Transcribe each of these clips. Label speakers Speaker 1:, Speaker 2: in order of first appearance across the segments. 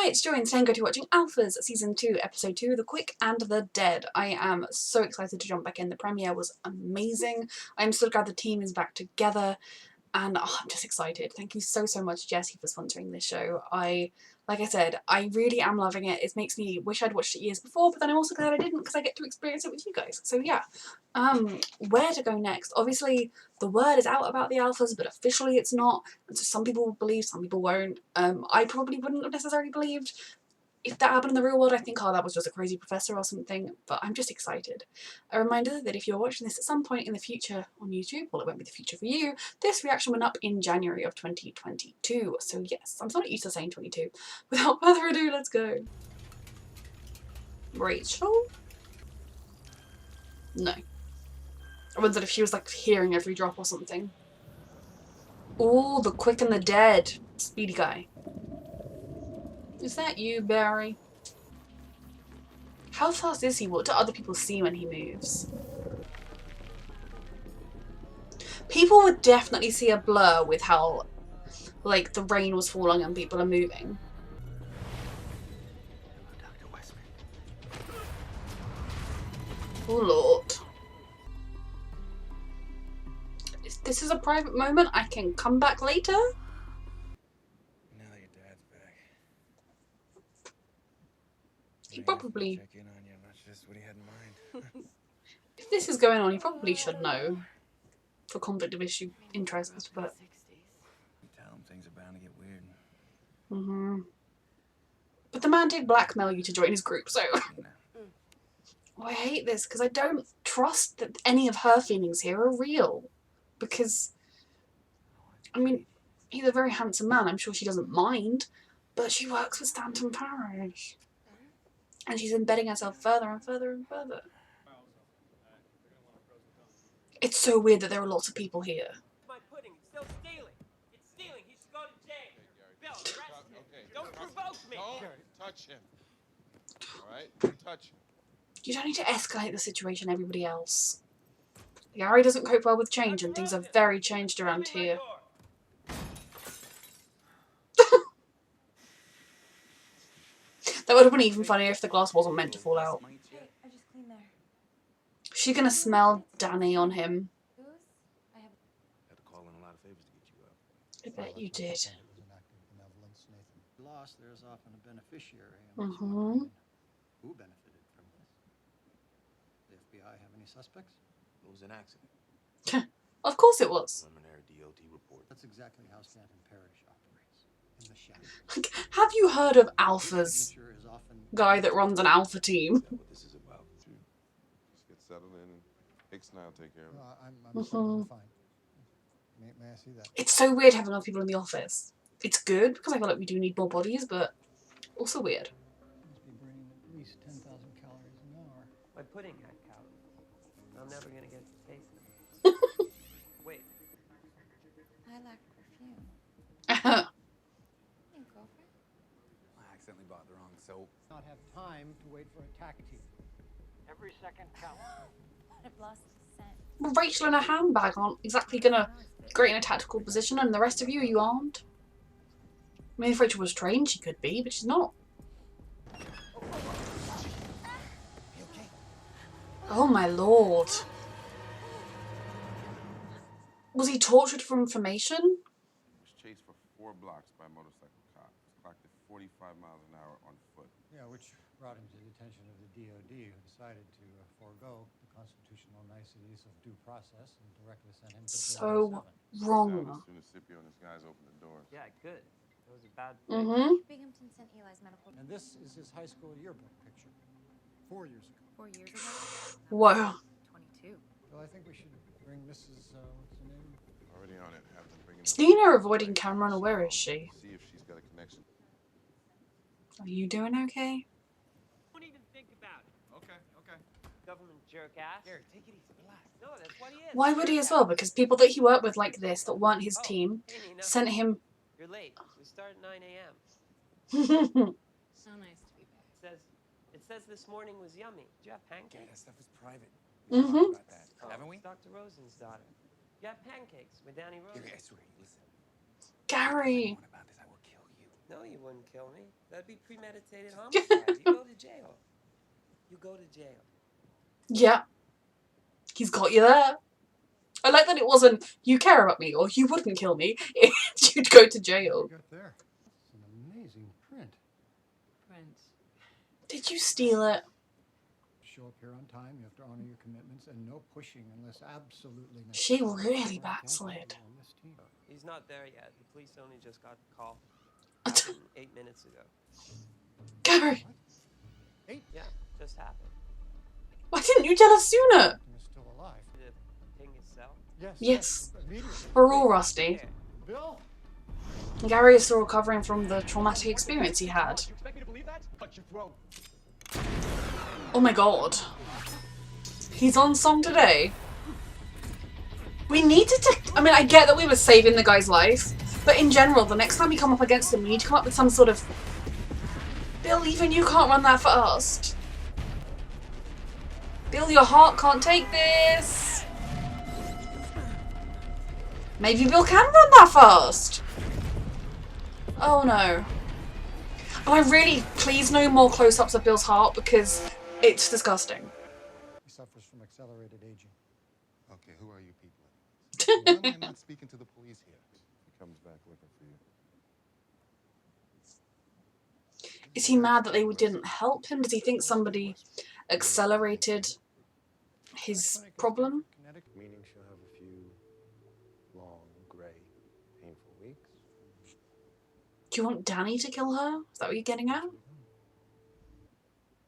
Speaker 1: Hi, it's Joy and today I'm going to be watching Alphas Season 2, Episode 2, The Quick and the Dead. I am so excited to jump back in. The premiere was amazing. I'm so glad the team is back together and I'm just excited. Thank you so much, Jessie, for sponsoring this show. Like I said, I really am loving it. It makes me wish I'd watched it years before, but then I'm also glad I didn't because I get to experience it with you guys. So yeah, where to go next? Obviously, the word is out about the alphas, but officially it's not. And so some people will believe, some people won't. I probably wouldn't have necessarily believed. If that happened in the real world, I think, oh, that was just a crazy professor or something, but I'm just excited. A reminder that if you're watching this at some point in the future on YouTube, well, it won't be the future for you, this reaction went up in January of 2022, so yes, I'm not used to saying 22. Without further ado, let's go. Rachel? No. I wondered if she was, like, hearing every drop or something. Ooh, the quick and the dead. Speedy guy. Is that you, Barry? How fast is he? What do other people see when he moves? People would definitely see a blur with how, like, the rain was falling and people are moving. Oh Lord. If this is a private moment, I can come back later?
Speaker 2: Now your dad's back.
Speaker 1: He probably...
Speaker 2: Check in on you. I'm not sure what he had in mind.
Speaker 1: If this is going on, he probably should know. For conflict of interest, but...
Speaker 2: Tell him things are bound to get weird.
Speaker 1: But the man did blackmail you to join his group, so... Oh, I hate this, because I don't trust that any of her feelings here are real. Because... I mean, he's a very handsome man. I'm sure she doesn't mind. But she works with Stanton Parish. And she's embedding herself further and further and further. It's so weird that there are lots of people here.
Speaker 3: My pudding, it's still stealing. It's stealing. He should go to jail. Bill, arrest him. Don't provoke me.
Speaker 4: Don't touch him. Alright? Don't touch him.
Speaker 1: You don't need to escalate the situation, everybody else. Gary doesn't cope well with change and things are very changed around here. That would have been even funnier if the glass wasn't meant to fall out.
Speaker 5: Hey, I just cleaned there.
Speaker 1: She's gonna smell Danny on him.
Speaker 2: Had to call in a lot of favors to get you up.
Speaker 1: I bet you did.
Speaker 6: Lost, there's often a beneficiary. Who benefited from this? The FBI have any suspects?
Speaker 2: It was an accident.
Speaker 1: Of course it was.
Speaker 2: Preliminary DOT report.
Speaker 6: That's exactly how Stanton Parish operates. In the shadows.
Speaker 1: Like, have you heard of Alphas?
Speaker 6: Signature is often
Speaker 1: Guy that runs an Alpha team.
Speaker 2: Is that what this is about?
Speaker 4: Just get settled in and Hicks and I'll take care of it.
Speaker 6: I'm fine. May I see that?
Speaker 1: It's so weird having other people in the office. It's good because I feel like we do need more bodies, but also weird.
Speaker 6: Must be burning at least 10,000 calories an hour.
Speaker 3: My pudding had calories. I'm never gonna get to taste them. Wait.
Speaker 5: I lack perfume. Hey, girlfriend?
Speaker 2: I accidentally bought the wrong soap.
Speaker 6: Not have time to wait for a taxi.
Speaker 3: Every second counts.
Speaker 5: I've lost scent.
Speaker 1: Well, Rachel and her handbag aren't exactly gonna be great in a tactical position, and the rest of you aren't. I mean, if Rachel was trained, she could be, but she's not. Oh my lord. Was he tortured for information?
Speaker 4: Was chased for 4 blocks by motorcycle cops. Clocked at 45 miles an hour on foot.
Speaker 6: Yeah, which brought him to the attention of the DOD, who decided to forego the constitutional niceties of due process and directly sent him to
Speaker 1: So
Speaker 4: As
Speaker 1: wrong.
Speaker 4: soon as Scipio and his guys opened the doors.
Speaker 3: Yeah, good. That was a bad.
Speaker 5: Binghamton sent Eli's medical
Speaker 6: And this is his high school yearbook picture. 4 years ago.
Speaker 5: 4 years ago.
Speaker 1: Whoa.
Speaker 5: 22.
Speaker 6: Well, I think we should bring Mrs. What's her name?
Speaker 4: Already on it. Have them bring it
Speaker 1: Is
Speaker 4: up.
Speaker 1: Nina avoiding Cameron, or where is she?
Speaker 4: See if she's got a connection.
Speaker 1: Are you doing okay?
Speaker 3: Don't even think about it.
Speaker 4: Okay.
Speaker 3: Government jerk ass. Gary, take it easy. Relax. No, that's what he is.
Speaker 1: Why would he as well? Because people that he worked with like this, that weren't his team,
Speaker 3: Hey, Nina.
Speaker 1: sent him...
Speaker 3: You're late. We start at 9 a.m.
Speaker 5: So nice to be back.
Speaker 3: It says this morning was yummy. Did you have
Speaker 2: Yeah,
Speaker 3: pancakes?
Speaker 2: that stuff is private. We talked about that, haven't we?
Speaker 3: It's Dr. Rosen's daughter. You have pancakes with Danny Rosen.
Speaker 2: Gary, I swear to you, listen.
Speaker 1: Gary.
Speaker 2: What about this? I will kill you.
Speaker 3: No, you wouldn't kill me. That'd be premeditated homicide. You go to jail. You go to jail.
Speaker 1: Yeah, he's got you there. I like that it wasn't, you care about me or you wouldn't kill me. You'd go to jail.
Speaker 6: What you got there? It's an amazing print.
Speaker 5: Print.
Speaker 1: Did you steal it?
Speaker 6: Show up here on time. You have to honor your commitments, and no pushing unless absolutely
Speaker 1: She
Speaker 6: necessary.
Speaker 1: really
Speaker 6: I can't have
Speaker 1: backslid.
Speaker 6: you on this team.
Speaker 3: He's not there yet. The police only just got the call. Happened 8 minutes ago.
Speaker 1: Gary,
Speaker 3: Yeah, just happened.
Speaker 1: why didn't you tell us sooner?
Speaker 6: You're still alive.
Speaker 3: Did it ping his cell?
Speaker 1: Yes.
Speaker 6: Immediately.
Speaker 1: We're all rusty.
Speaker 3: Yeah.
Speaker 6: Bill?
Speaker 1: Gary is still recovering from the traumatic experience he had.
Speaker 7: You expect me to believe that? Cut your throat.
Speaker 1: Oh my god. He's on song today. We needed to... I mean, I get that we were saving the guy's life, but in general, the next time you come up against him, you need to come up with some sort of... Bill, even you can't run that fast. Bill, your heart can't take this. Maybe Bill can run that fast. Oh no. Oh, I really... Please no more close-ups of Bill's heart because it's disgusting.
Speaker 6: He suffers from accelerated aging.
Speaker 2: Okay, who are you people? Why am I not speaking to the police here?
Speaker 4: He comes back looking for you.
Speaker 1: Is he mad that they didn't help him? Does he think somebody accelerated his problem?
Speaker 6: Kinetic.
Speaker 8: Meaning she'll have a few long, gray, painful weeks.
Speaker 1: Do you want Danny to kill her? Is that what you're getting at?
Speaker 8: At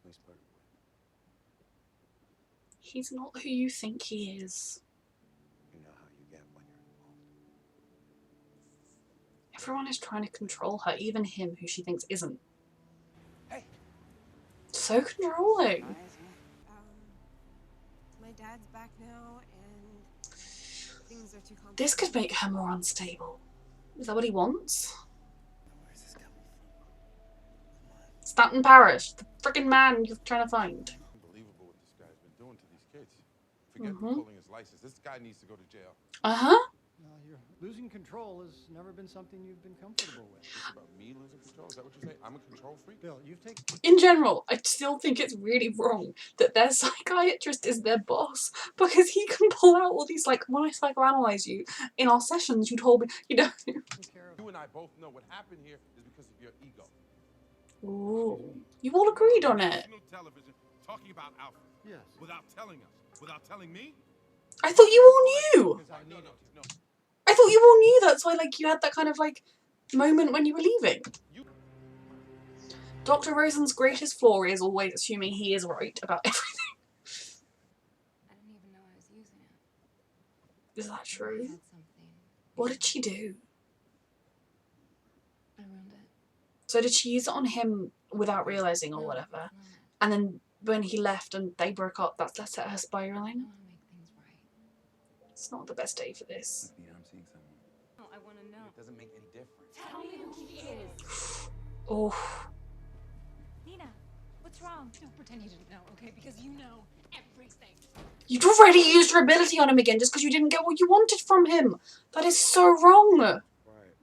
Speaker 8: least part of the way.
Speaker 1: He's not who you think he is.
Speaker 8: You know how you get when you're involved.
Speaker 1: Everyone is trying to control her, even him, who she thinks isn't.
Speaker 2: Hey.
Speaker 1: So controlling.
Speaker 9: My dad's back now, and things are too complicated.
Speaker 1: This could make her more unstable. Is that what he wants?
Speaker 2: Where's this coming from?
Speaker 1: Stanton Parish, the freaking man you're trying to find.
Speaker 4: Unbelievable what this guy's been doing to these kids. Forget
Speaker 1: Mhm.
Speaker 4: pulling his license. This guy needs to go to jail.
Speaker 1: Uh-huh.
Speaker 6: You're losing control has never been something you've been comfortable with.
Speaker 4: It's about me losing control. Is that what you say? I'm a control freak?
Speaker 6: Bill, you've taken...
Speaker 1: In general, I still think it's really wrong that their psychiatrist is their boss because he can pull out all these, like, when I psychoanalyze you, in our sessions you told me, you know.
Speaker 6: care of...
Speaker 4: You and I both know what happened here is because of your ego.
Speaker 1: Ooh. You all agreed on it.
Speaker 2: National television talking about Alfred
Speaker 6: Yes.
Speaker 2: without telling us, without telling me.
Speaker 1: I thought you all knew.
Speaker 6: Because I
Speaker 4: No,
Speaker 6: needed
Speaker 4: no,
Speaker 6: to.
Speaker 4: no.
Speaker 1: I thought you all knew. That's why, like, you had that kind of, like, moment when you were leaving. Dr. Rosen's greatest flaw is always assuming he is right about everything.
Speaker 5: I didn't even know I was using it.
Speaker 1: Is that
Speaker 5: I
Speaker 1: true?
Speaker 5: had something.
Speaker 1: What did she do?
Speaker 5: I ruined it.
Speaker 1: So did she use it on him without realizing or
Speaker 5: No,
Speaker 1: whatever?
Speaker 5: it's not.
Speaker 1: And then when he left and they broke up, that set her
Speaker 5: I
Speaker 1: spiraling?
Speaker 5: want to make things right.
Speaker 1: It's not the best day for this.
Speaker 2: Must be I'm seeing someone.
Speaker 5: No, I want to know.
Speaker 2: It doesn't make any difference.
Speaker 5: Tell me who he is.
Speaker 1: Oh.
Speaker 9: Nina, what's wrong?
Speaker 5: Don't pretend you didn't know, okay? Because you know everything.
Speaker 1: You'd already used your ability on him again just because you didn't get what you wanted from him. That is so wrong.
Speaker 4: Quiet.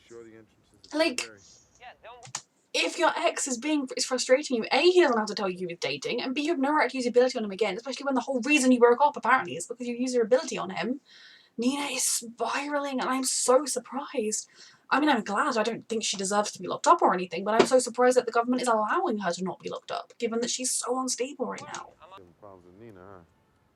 Speaker 4: Sure the entrance is
Speaker 1: Like-
Speaker 4: secondary.
Speaker 3: Yeah, don't.
Speaker 1: If your ex is frustrating you, A, he doesn't have to tell you he was dating, and B, you have no right to use your ability on him again, especially when the whole reason you broke up apparently is because you used your ability on him. Nina is spiraling and I'm so surprised. I mean, I'm glad. I don't think she deserves to be locked up or anything, but I'm so surprised that the government is allowing her to not be locked up, given that she's so unstable right now.
Speaker 3: I'm
Speaker 4: Having problems with Nina, huh?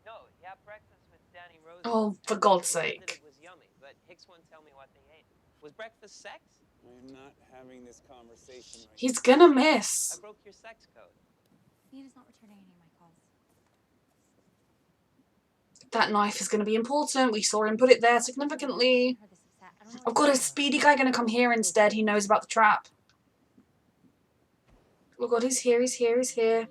Speaker 3: No, he had breakfast with Danny Rose.
Speaker 1: Oh, for God's
Speaker 3: He said that
Speaker 1: sake.
Speaker 3: It was yummy, but Hicks won't tell me what they ate. Was breakfast sex?
Speaker 7: I'm not having this conversation right
Speaker 1: He's gonna
Speaker 3: I
Speaker 1: miss.
Speaker 3: broke your sex code.
Speaker 9: Nina's not returning any of my calls.
Speaker 1: That knife is gonna be important. We saw him put it there significantly.
Speaker 9: Her this upset. I don't know
Speaker 1: Oh
Speaker 9: what
Speaker 1: god,
Speaker 9: to
Speaker 1: is
Speaker 9: do.
Speaker 1: Speedy Guy gonna come here instead? He knows about the trap. Oh god, he's here, he's here, he's here.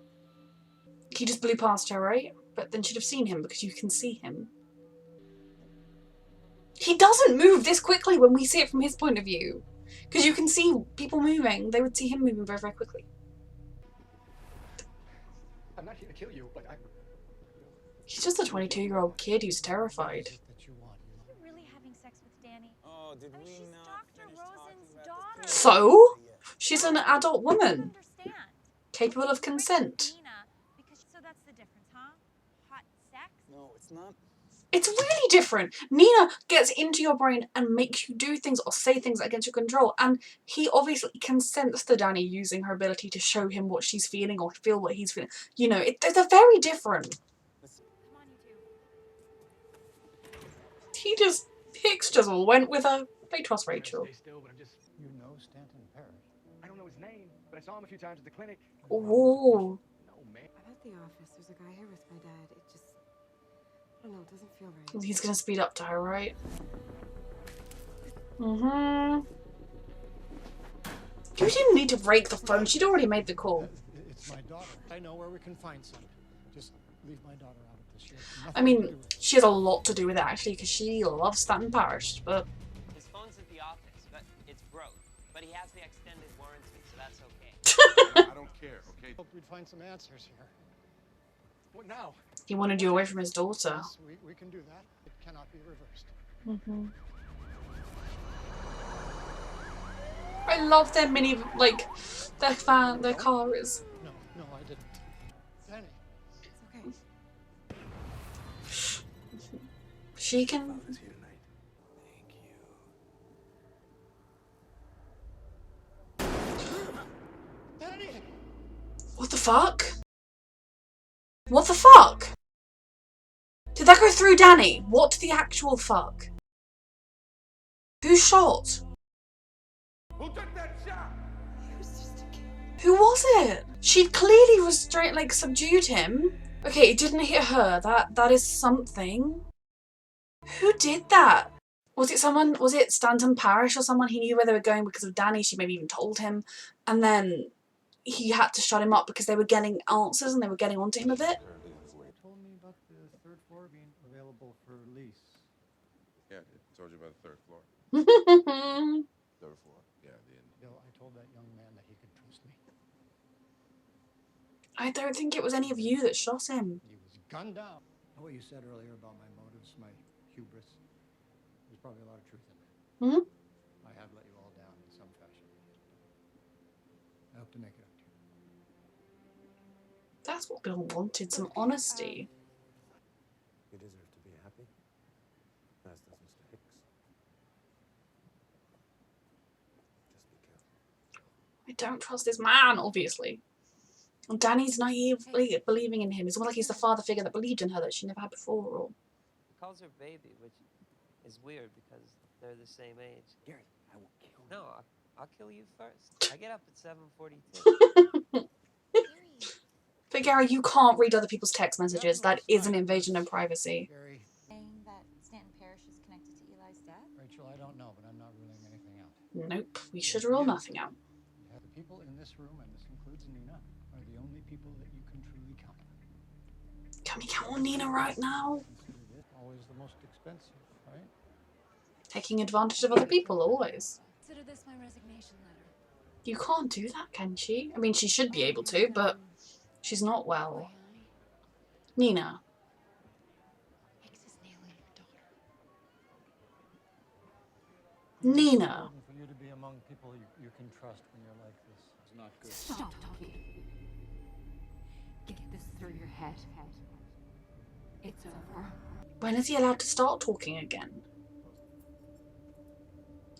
Speaker 1: He just blew past her, right? But then she'd have seen him because you can see him. He doesn't move this quickly when we see it from his point of view. Because you can see people moving. They would see him moving very, very quickly.
Speaker 7: I'm not here to kill you, but I...
Speaker 1: He's just a 22-year-old kid who's terrified.
Speaker 6: What is it that you want,
Speaker 9: You're really having sex with Danny.
Speaker 7: Oh, did
Speaker 9: I mean,
Speaker 7: we
Speaker 9: she's
Speaker 7: not
Speaker 9: Dr.
Speaker 7: finish
Speaker 9: Rosen's
Speaker 7: talking about
Speaker 9: daughter.
Speaker 7: this
Speaker 1: So?
Speaker 7: previously?
Speaker 1: She's an adult woman,
Speaker 9: Understand.
Speaker 1: capable of consent.
Speaker 9: Nina, because so that's the difference, huh? Hot sex?
Speaker 7: No, it's not.
Speaker 1: It's really different. Nina gets into your brain and makes you do things or say things against your control, and he obviously consents to Danny using her ability to show him what she's feeling or feel what he's feeling. You know, they're very different.
Speaker 9: Come on, you
Speaker 1: Hicks just went with her. They trust Rachel.
Speaker 7: Stay still, but I'm just.
Speaker 6: You know Stanton Parrish?
Speaker 7: I don't know his name, but I saw him a few times at the clinic.
Speaker 1: Ooh.
Speaker 7: No, man.
Speaker 10: I'm at the office. There's a guy here with my dad. It just, I don't know, it doesn't feel right.
Speaker 1: He's gonna speed up to her, right? Mm-hmm. You didn't need to break the phone. She'd already made the call.
Speaker 6: It's my daughter. I know where we can find some. Just leave my daughter out of this. She has
Speaker 1: I
Speaker 6: nothing to
Speaker 1: mean,
Speaker 6: do with it.
Speaker 1: she has a lot to do with it, actually, because she loves Stanton Parish, but...
Speaker 3: His phone's at the office, but it's broke. But he has the extended warranty, so that's okay.
Speaker 4: I don't care, okay?
Speaker 6: Hope we'd find some answers here.
Speaker 7: What now?
Speaker 1: He wanted you away from his daughter.
Speaker 6: Yes, we can do that. It cannot be reversed.
Speaker 1: Mm-hmm. I love their mini, like, their car is.
Speaker 6: No, I didn't. Danny.
Speaker 10: It's okay.
Speaker 1: She can.
Speaker 8: Father's here tonight. Thank you.
Speaker 6: Danny!
Speaker 1: What the fuck? What the fuck? Did that go through Danny? What the actual fuck? Who shot?
Speaker 4: Who took that shot?
Speaker 1: Who was it? She'd clearly restrained, like, subdued him. Okay, it didn't hit her. That is something. Who did that? Was it Stanton Parish or someone? He knew where they were going because of Danny. She maybe even told him. And then he had to shut him up because they were getting answers and they were getting onto him a bit.
Speaker 6: They told me about the third floor being available for lease.
Speaker 4: Yeah, I did. Told you about the third floor.
Speaker 8: Third floor.
Speaker 4: Yeah, the end.
Speaker 6: Bill, I told that young man that he could trust me.
Speaker 1: I don't think it was any of you that shot him.
Speaker 6: He was gunned down. What you said earlier about my motives, my hubris, there's probably a lot of truth in that.
Speaker 1: Hmm?
Speaker 6: I have let you all down in some fashion. I hope to make it up to you.
Speaker 1: That's what Bill wanted, some honesty.
Speaker 8: You deserve to be happy. As does Mr. Hicks. Just be careful.
Speaker 1: I don't trust this man, obviously. And Danny's naively believing in him. It's almost like he's the father figure that believed in her that she never had before. Or...
Speaker 3: He calls her baby, which is weird because they're the same age.
Speaker 7: Gary, I will kill you.
Speaker 3: No, I'll kill you first. I get up at 7:42.
Speaker 1: But Gary, you can't read other people's text messages. That is an invasion of privacy.
Speaker 6: Gary,
Speaker 10: Saying that Stanton Parish is connected to Eli's death?
Speaker 6: Rachel, I don't know, but I'm not ruling anything out.
Speaker 1: Nope, we should rule nothing out.
Speaker 6: The people in this room, and this includes Nina, are the only people that you can truly count on.
Speaker 1: Can we count on Nina right now?
Speaker 6: Considered it always the most expensive, right?
Speaker 1: Taking advantage of other people, always.
Speaker 5: Consider this my resignation letter.
Speaker 1: You can't do that, can she? I mean, she should be able to, but she's not well. Nina.
Speaker 5: Hicks is nailing your daughter.
Speaker 1: Nina.
Speaker 6: It's important for you to be among people you can trust when you're like this. It's not good.
Speaker 5: Stop talking. Get this through your head. It's over.
Speaker 1: When is he allowed to start talking again?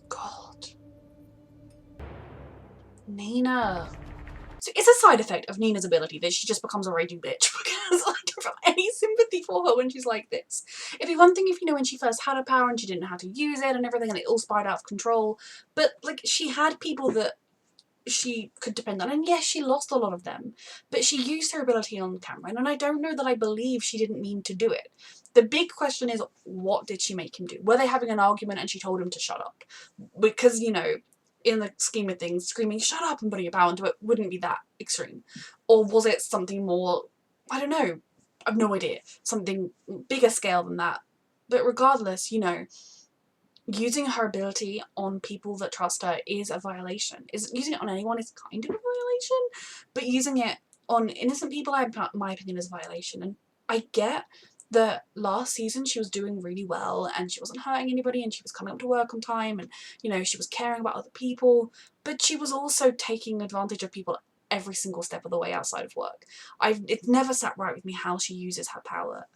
Speaker 1: God. Nina. So it's a side effect of Nina's ability that she just becomes a raging bitch because I don't feel any sympathy for her when she's like this. It'd be one thing if, you know, when she first had her power and she didn't know how to use it and everything and it all spiraled out of control. But, like, she had people that she could depend on. And yes, she lost a lot of them. But she used her ability on Cameron. And I don't know that I believe she didn't mean to do it. The big question is, what did she make him do? Were they having an argument and she told him to shut up? Because, you know, in the scheme of things, screaming, shut up and putting your power into it wouldn't be that extreme. Or was it something more, I don't know, I've no idea, something bigger scale than that. But regardless, you know, using her ability on people that trust her is a violation. Using it on anyone is kind of a violation, but using it on innocent people, in my opinion, is a violation. And I get that last season she was doing really well and she wasn't hurting anybody and she was coming up to work on time and, you know, she was caring about other people, but she was also taking advantage of people every single step of the way outside of work. It's never sat right with me how she uses her power.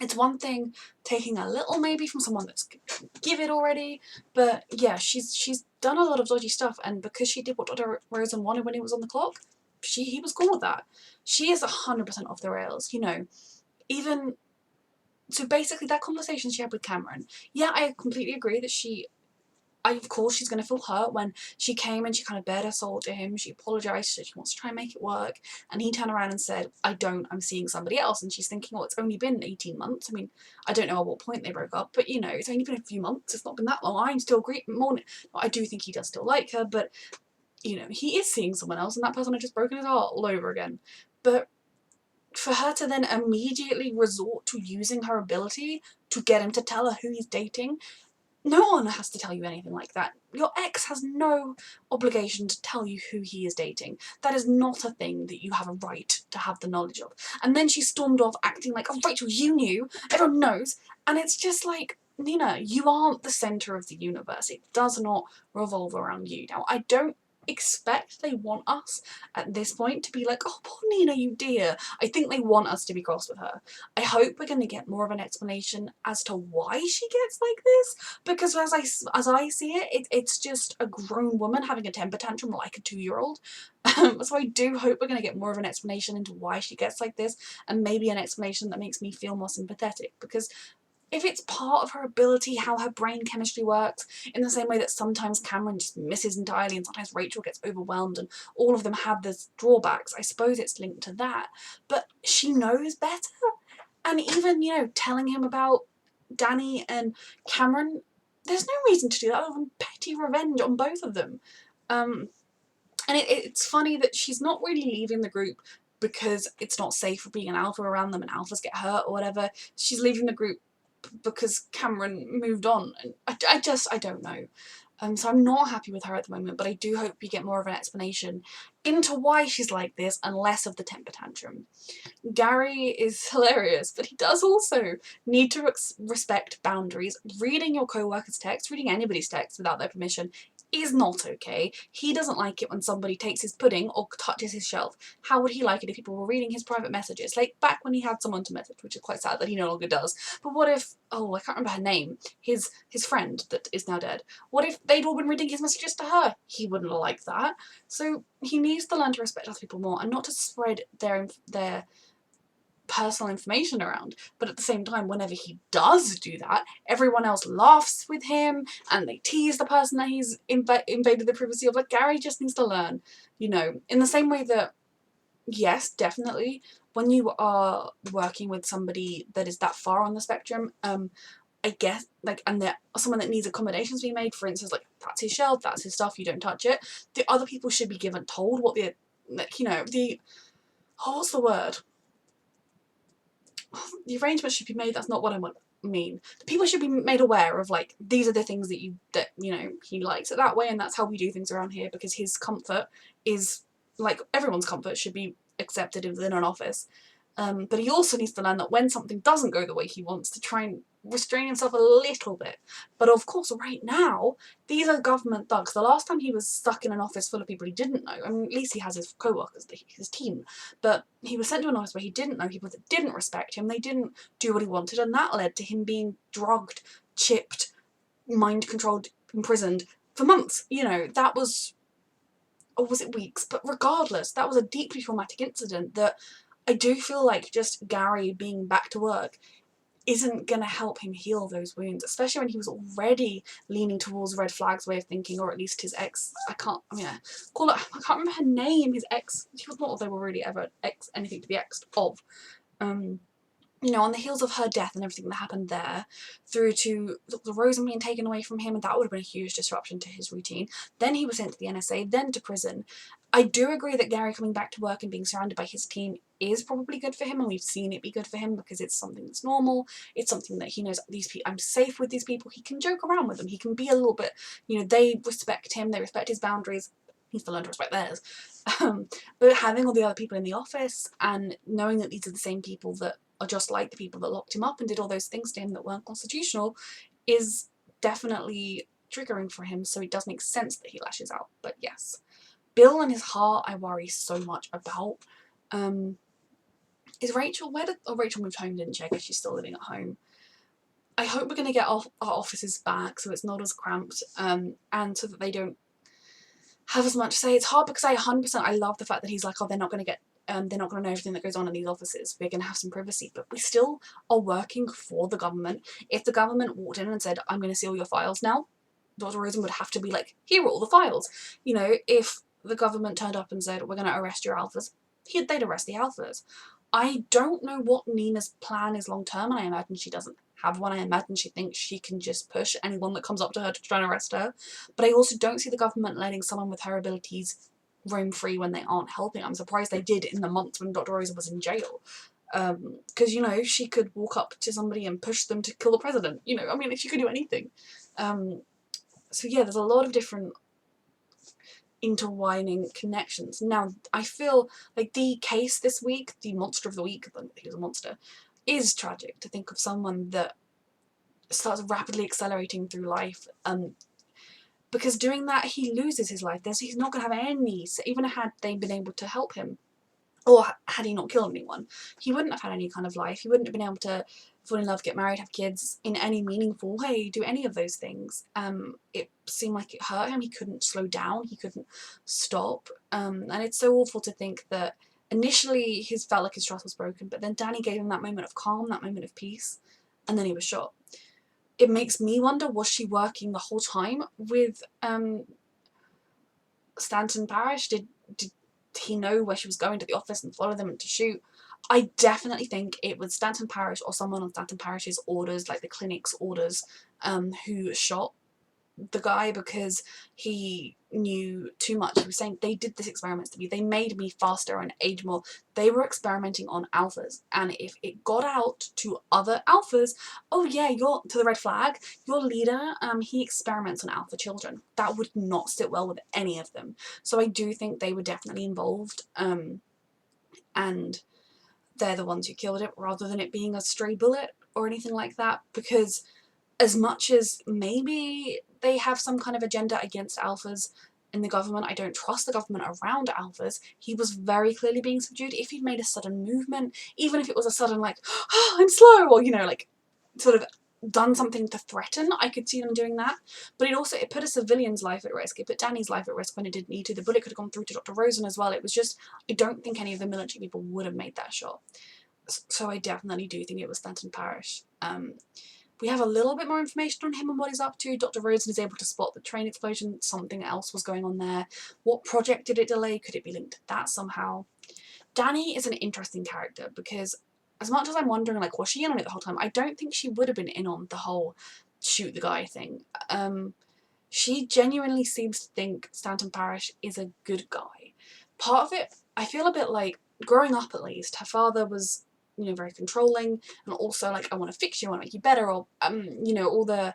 Speaker 1: It's one thing taking a little maybe from someone that's give it already, but yeah, she's done a lot of dodgy stuff, and because she did what Dr. Rosen wanted when he was on the clock, he was cool with that. She is 100% off the rails, you know. Even so, basically that conversation she had with Cameron, yeah, I completely agree that of course she's going to feel hurt when she came and she kind of bared her soul to him. She apologised, she said she wants to try and make it work, and he turned around and said, I'm seeing somebody else. And she's thinking, well, it's only been 18 months. I mean, I don't know at what point they broke up, but you know, it's only been a few months, it's not been that long. I'm still great more. I do think he does still like her, but you know, he is seeing someone else, and that person had just broken his heart all over again. But for her to then immediately resort to using her ability to get him to tell her who he's dating, no one has to tell you anything like that. Your ex has no obligation to tell you who he is dating. That is not a thing that you have a right to have the knowledge of. And then she stormed off acting like, oh, Rachel, you knew, everyone knows. And it's just like, Nina, you aren't the centre of the universe. It does not revolve around you. Now, I don't expect they want us at this point to be like, oh, poor Nina, you dear. I think they want us to be cross with her. I hope we're going to get more of an explanation as to why she gets like this, because as I see it, it's just a grown woman having a temper tantrum like a 2-year-old. So I do hope we're going to get more of an explanation into why she gets like this, and maybe an explanation that makes me feel more sympathetic, because if it's part of her ability, how her brain chemistry works, in the same way that sometimes Cameron just misses entirely and sometimes Rachel gets overwhelmed and all of them have these drawbacks, I suppose it's linked to that. But she knows better. And even, you know, telling him about Danny and Cameron, there's no reason to do that other than petty revenge on both of them. And it's funny that she's not really leaving the group because it's not safe for being an alpha around them and alphas get hurt or whatever. She's leaving the group because Cameron moved on, and I don't know. So I'm not happy with her at the moment, but I do hope we get more of an explanation into why she's like this and less of the temper tantrum. Gary is hilarious, but he does also need to respect boundaries. Reading your co-worker's text, reading anybody's text without their permission is not okay. He doesn't like it when somebody takes his pudding or touches his shelf. How would he like it if people were reading his private messages? Like back when he had someone to message, which is quite sad that he no longer does. But what if, oh, I can't remember her name, his friend that is now dead. What if they'd all been reading his messages to her? He wouldn't like that. So he needs to learn to respect other people more and not to spread their personal information around. But at the same time, whenever he does do that, everyone else laughs with him and they tease the person that he's invaded the privacy of. Like, Gary just needs to learn, you know, in the same way that, yes, definitely, when you are working with somebody that is that far on the spectrum, I guess, like, and they're someone that needs accommodations being made, for instance, like, that's his shelf, that's his stuff, you don't touch it, the other people should be told what the, like, you know, what's the word? The arrangements should be made, that's not what I mean. The people should be made aware of, like, these are the things that you know, he likes it that way and that's how we do things around here, because his comfort is, like, everyone's comfort should be accepted within an office. But he also needs to learn that when something doesn't go the way he wants, to try and restrain himself a little bit. But of course, right now, these are government thugs. The last time he was stuck in an office full of people he didn't know, I mean, at least he has his co-workers, his team, but he was sent to an office where he didn't know people that didn't respect him, they didn't do what he wanted, and that led to him being drugged, chipped, mind-controlled, imprisoned for months. You know, that was, or was it weeks? But regardless, that was a deeply traumatic incident that I do feel like just Gary being back to work isn't going to help him heal those wounds, especially when he was already leaning towards red flags way of thinking, or at least his ex, I can't remember her name, his ex, she was not, they were really ever anything to be exed of. You know, on the heels of her death and everything that happened there, through to the Rosen being taken away from him, and that would have been a huge disruption to his routine. Then he was sent to the NSA, then to prison. I do agree that Gary coming back to work and being surrounded by his team is probably good for him, and we've seen it be good for him because it's something that's normal. It's something that he knows, these people, I'm safe with these people. He can joke around with them. He can be a little bit, you know, they respect him, they respect his boundaries. He needs to learn to respect theirs. But having all the other people in the office and knowing that these are the same people that are just like the people that locked him up and did all those things to him that weren't constitutional is definitely triggering for him, so it does make sense that he lashes out. But yes, Bill and his heart I worry so much about. Is Rachel, Rachel moved home, didn't she? I guess she's still living at home. I hope we're going to get our offices back so it's not as cramped, and so that they don't have as much say. It's hard because I 100% I love the fact that he's like, oh, they're not going to know everything that goes on in these offices. We're going to have some privacy, but we still are working for the government. If the government walked in and said, I'm going to see all your files now, Dr. Rosen would have to be like, here are all the files. You know, if the government turned up and said, we're going to arrest your alphas, they'd arrest the alphas. I don't know what Nina's plan is long term, and I imagine she doesn't have one. I imagine she thinks she can just push anyone that comes up to her to try and arrest her. But I also don't see the government letting someone with her abilities roam free when they aren't helping. I'm surprised they did in the months when Dr. Rosa was in jail. Because, you know, she could walk up to somebody and push them to kill the president. You know, I mean, she could do anything. So yeah, there's a lot of different intertwining connections. Now, I feel like the case this week, the monster of the week, he was a monster, is tragic to think of someone that starts rapidly accelerating through life. Because doing that, he loses his life. He's not going to have any, even had they been able to help him, or had he not killed anyone, he wouldn't have had any kind of life. He wouldn't have been able to fall in love, get married, have kids in any meaningful way, do any of those things. It seemed like it hurt him. He couldn't slow down. He couldn't stop. And it's so awful to think that initially he felt like his trust was broken, but then Danny gave him that moment of calm, that moment of peace, and then he was shot. It makes me wonder, was she working the whole time with Stanton Parish? Did he know where she was going to the office and follow them and to shoot? I definitely think it was Stanton Parish or someone on Stanton Parish's orders, like the clinic's orders, who shot the guy, because he knew too much. He was saying, they did this experiments to me, they made me faster and age more. They were experimenting on alphas, and if it got out to other alphas, oh yeah, to the red flag, your leader, he experiments on alpha children. That would not sit well with any of them. So I do think they were definitely involved, and they're the ones who killed it, rather than it being a stray bullet or anything like that. Because as much as maybe they have some kind of agenda against alphas in the government, I don't trust the government around alphas. He was very clearly being subdued. If he'd made a sudden movement, even if it was a sudden like, oh, I'm slow, or, you know, like sort of done something to threaten, I could see them doing that. But it put a civilian's life at risk. It put Danny's life at risk when it didn't need to. The bullet could have gone through to Dr. Rosen as well. It was just, I don't think any of the military people would have made that shot. So I definitely do think it was Stanton Parish. We have a little bit more information on him and what he's up to. Dr. Rosen is able to spot the train explosion. Something else was going on there. What project did it delay? Could it be linked to that somehow? Danny is an interesting character, because as much as I'm wondering, like, was she in on it the whole time? I don't think she would have been in on the whole shoot the guy thing. She genuinely seems to think Stanton Parish is a good guy. Part of it, I feel a bit like, growing up at least, her father was, you know, very controlling, and also like, I want to fix you, I want to make you better, or you know,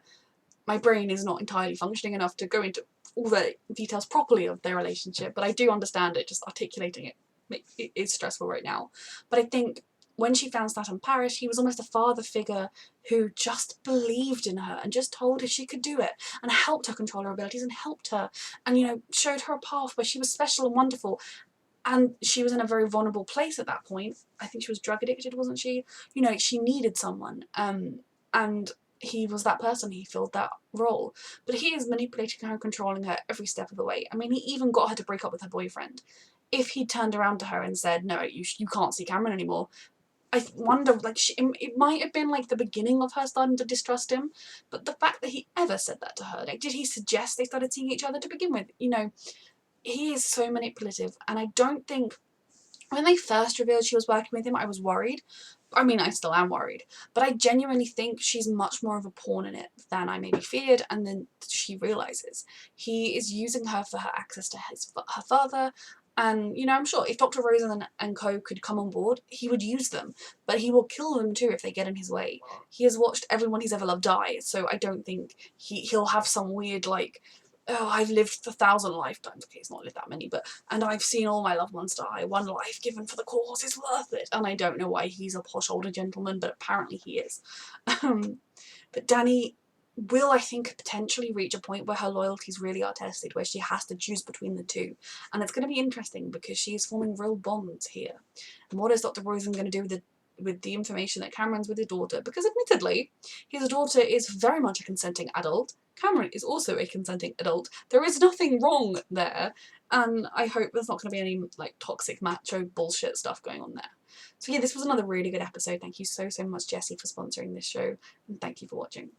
Speaker 1: my brain is not entirely functioning enough to go into all the details properly of their relationship, but I do understand it. Just articulating it is stressful right now. But I think when she found Stanton Parish, he was almost a father figure who just believed in her and just told her she could do it, and helped her control her abilities, and helped her, and, you know, showed her a path where she was special and wonderful. And she was in a very vulnerable place at that point. I think she was drug addicted, wasn't she? You know, she needed someone. And he was that person. He filled that role. But he is manipulating her and controlling her every step of the way. I mean, he even got her to break up with her boyfriend. If he turned around to her and said, no, you can't see Cameron anymore, I wonder, like, it might have been like the beginning of her starting to distrust him. But the fact that he ever said that to her, like, did he suggest they started seeing each other to begin with? You know, he is so manipulative, and I don't think, when they first revealed she was working with him, I was worried. I mean, I still am worried, but I genuinely think she's much more of a pawn in it than I maybe feared, and then she realises. He is using her for her access to her father, and, you know, I'm sure if Dr. Rosen and co could come on board, he would use them, but he will kill them too if they get in his way. He has watched everyone he's ever loved die, so I don't think he'll have some weird, like, oh, I've lived 1,000 lifetimes. Okay, it's not lived that many, but, and I've seen all my loved ones die. One life given for the cause is worth it. And I don't know why he's a posh older gentleman, but apparently he is. But Dani will, I think, potentially reach a point where her loyalties really are tested, where she has to choose between the two. And it's going to be interesting because she's forming real bonds here. And what is Dr. Rosen going to do with the information that Cameron's with his daughter? Because admittedly, his daughter is very much a consenting adult. Cameron is also a consenting adult. There is nothing wrong there. And I hope there's not going to be any like toxic macho bullshit stuff going on there. So yeah, this was another really good episode. Thank you so much, Jessie, for sponsoring this show. And thank you for watching.